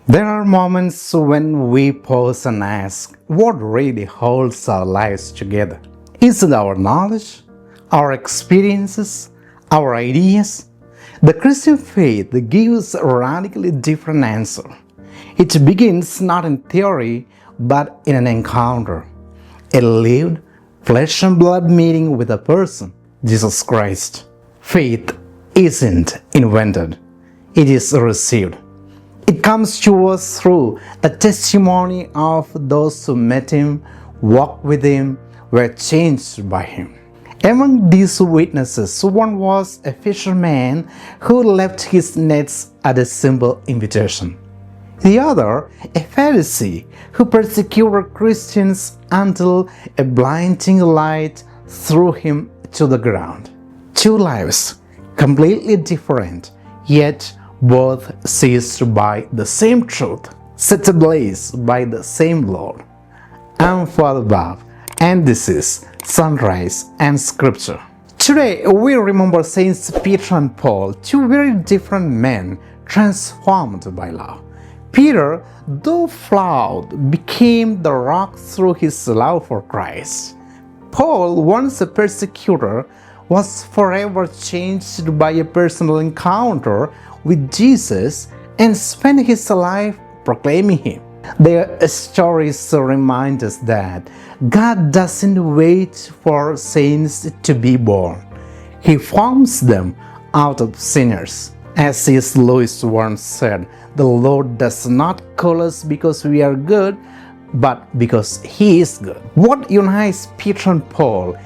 There are moments when we pause and ask what really holds our lives together. Is it our knowledge, our experiences, our ideas? The Christian faith gives a radically different answer. It begins not in theory but in an encounter, a lived, flesh and blood meeting with a person, Jesus Christ. Faith isn't invented, it is received. It comes to us through the testimony of those who met him, walked with him, were changed by him. Among these witnesses, one was a fisherman who left his nets at a simple invitation. The other, a Pharisee who persecuted Christians until a blinding light threw him to the ground. Two lives, completely different, yet both seized by the same truth, set ablaze by the same Lord. I'm Father Bob, and this is Sunrise and Scripture. Today we remember Saints Peter and Paul, two very different men transformed by love. Peter, though flawed, became the rock through his love for Christ. Paul, once a persecutor, was forever changed by a personal encounter with Jesus and spent his life proclaiming him. Their stories remind us that God doesn't wait for saints to be born. He forms them out of sinners. As C.S. Lewis once said, the Lord does not call us because we are good, but because He is good. What unites Peter and Paul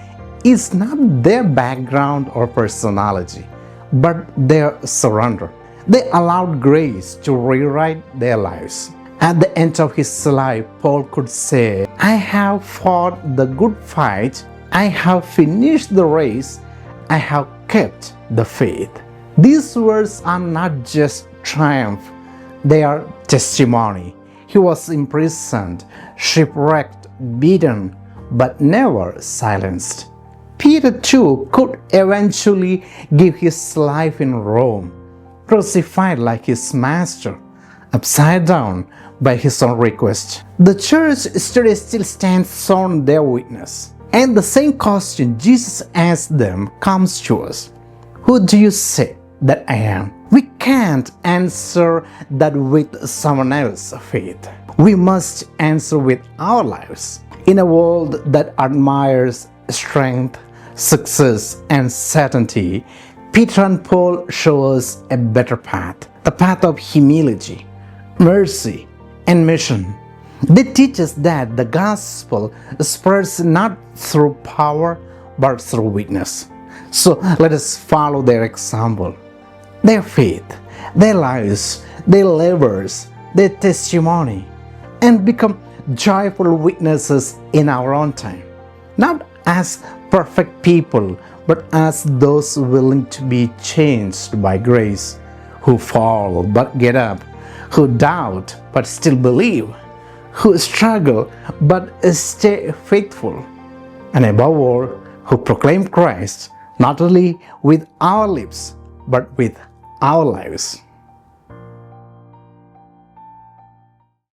is not their background or personality, but their surrender. They allowed grace to rewrite their lives. At the end of his life, Paul could say, I have fought the good fight, I have finished the race, I have kept the faith. These words are not just triumph, they are testimony. He was imprisoned, shipwrecked, beaten, but never silenced. Peter too could eventually give his life in Rome, crucified like his master, upside down by his own request. The church today still stands on their witness. And the same question Jesus asked them comes to us. Who do you say that I am? We can't answer that with someone else's faith. We must answer with our lives. In a world that admires strength, success, and certainty, Peter and Paul show us a better path, the path of humility, mercy, and mission. They teach us that the gospel spreads not through power but through witness. So let us follow their example, their faith, their lives, their labors, their testimony, and become joyful witnesses in our own time. Not as perfect people, but as those willing to be changed by grace, who fall but get up, who doubt but still believe, who struggle but stay faithful, and above all, who proclaim Christ not only with our lips but with our lives.